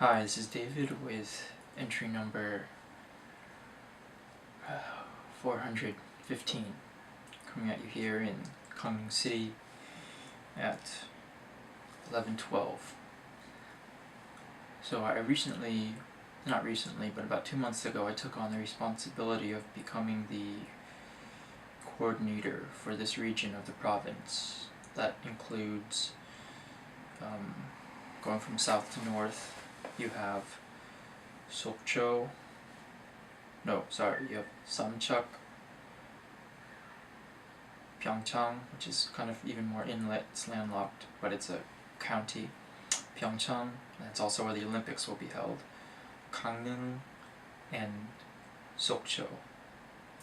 Hi, this is David with entry number 415, coming at you here in Gangneung City at 11:12. So not recently, but about 2 months ago, I took on the responsibility of becoming the coordinator for this region of the province. That includes going from south to north. You have Sokcho, you have Samcheok, Pyeongchang, which is kind of even more inlet, it's landlocked, but it's a county. Pyeongchang, that's also where the Olympics will be held. Gangneung and Sokcho.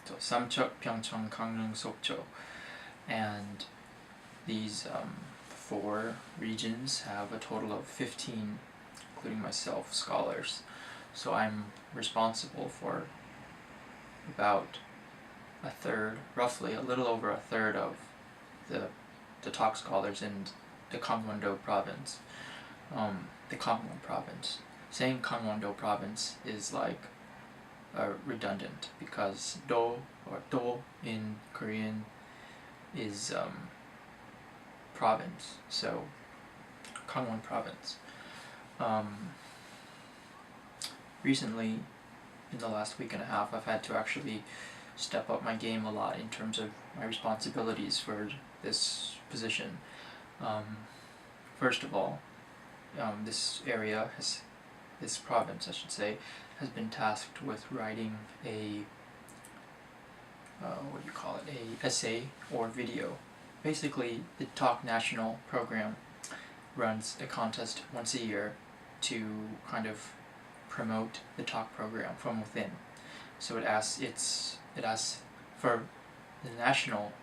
So Samcheok, Pyeongchang, Gangneung, Sokcho. And these 4 regions have a total of 15, including myself, scholars. So I'm responsible for about a third, roughly a little over a third of the top scholars in the Gangwon-do province. The Gangwon province. Saying Gangwon-do province is like redundant because do or do in Korean is province. So Gangwon province. Recently, in the last week and a half, I've had to actually step up my game a lot in terms of my responsibilities for this position. First of all, this province, I should say, has been tasked with writing a essay or video. Basically, the Talk National program runs a contest once a year to kind of promote the talk program from within. So it asks for the national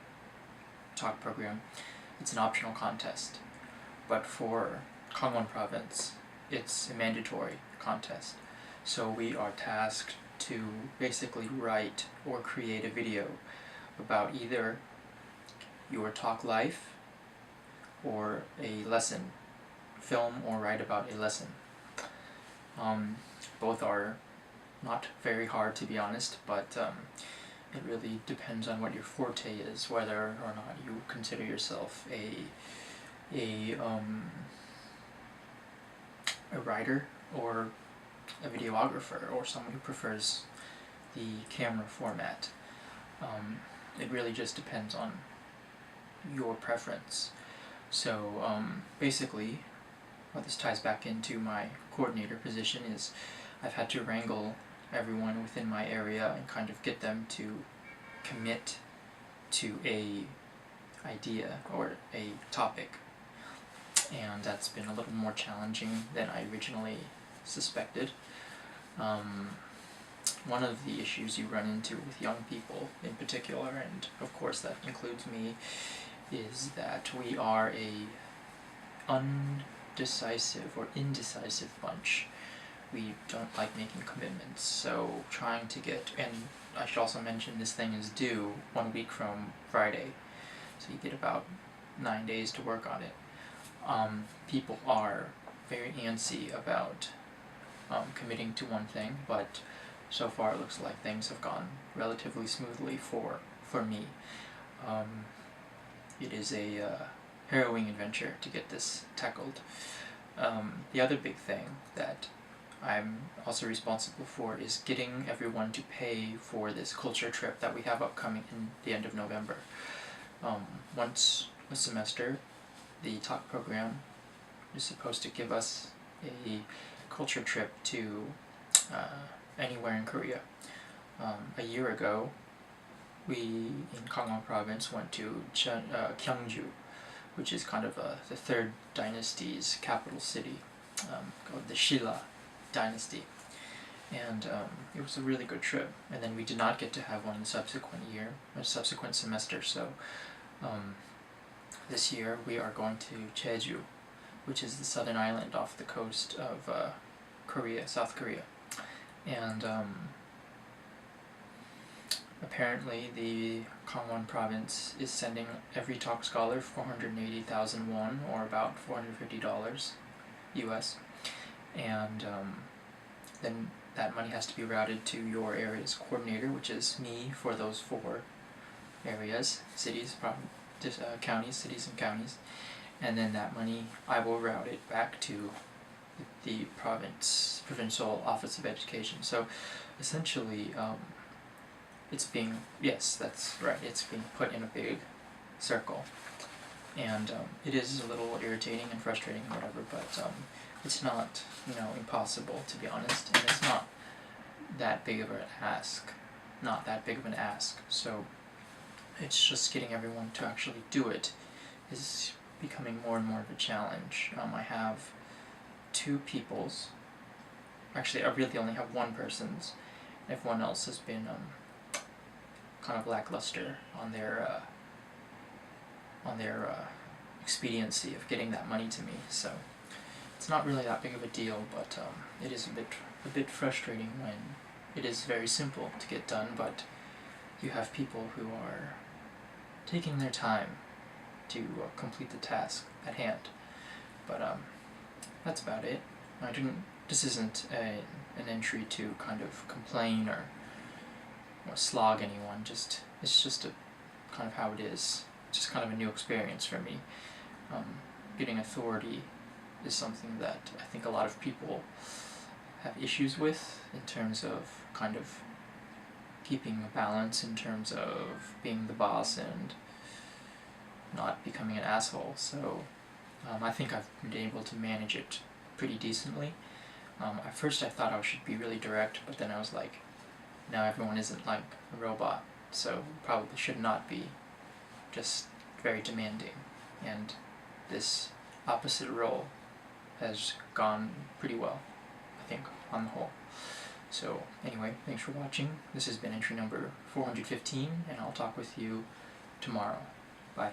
talk program, it's an optional contest. But for Gangwon province, it's a mandatory contest. So we are tasked to basically write or create a video about either your talk life or a lesson, film or write about a lesson. Both are not very hard, to be honest, but it really depends on what your forte is, whether or not you consider yourself a writer or a videographer or someone who prefers the camera format. It really just depends on your preference. So basically, what this ties back into my coordinator position is I've had to wrangle everyone within my area and kind of get them to commit to a idea or a topic, and that's been a little more challenging than I originally suspected. One of the issues you run into with young people in particular, and of course that includes me, is that we are a undecisive or indecisive bunch. We don't like making commitments, so trying to get, and I should also mention this thing is due 1 week from Friday, so you get about 9 days to work on it. People are very antsy about committing to one thing, but so far it looks like things have gone relatively smoothly for me. It is a harrowing adventure to get this tackled. The other big thing that I'm also responsible for is getting everyone to pay for this culture trip that we have upcoming in the end of November. Once a semester, the talk program is supposed to give us a culture trip to anywhere in Korea. A year ago, we in Gangwon province went to Gyeongju, which is kind of the third dynasty's capital city, called the Shilla dynasty, and it was a really good trip. And then we did not get to have one in the subsequent semester. So this year we are going to Jeju, which is the southern island off the coast of South Korea, and apparently the Gangwon province is sending every talk scholar 480,000 won, or about $450 US, and then that money has to be routed to your area's coordinator, which is me for those 4 areas, cities, counties, cities and counties, and then that money I will route it back to the provincial office of education. So essentially, it's being, yes, that's right, it's being put in a big circle, and it is a little irritating and frustrating and whatever, but it's not, impossible, to be honest, and it's not that big of an ask, so it's just getting everyone to actually do it is becoming more and more of a challenge. I have 2 people's, actually I really only have 1 person's, everyone else has been kind of lackluster on their expediency of getting that money to me, so it's not really that big of a deal, but it is a bit frustrating when it is very simple to get done, but you have people who are taking their time to complete the task at hand. But that's about it. This isn't an entry to kind of complain or slog anyone, it's just a kind of how it is. It's just kind of a new experience for me. Getting authority is something that I think a lot of people have issues with in terms of kind of keeping a balance in terms of being the boss and not becoming an asshole. So I think I've been able to manage it pretty decently. At first I thought I should be really direct, but then I was like, now everyone isn't like a robot, so probably should not be just very demanding, and this opposite role has gone pretty well, I think, on the whole. So anyway, thanks for watching. This has been entry number 415, and I'll talk with you tomorrow. Bye.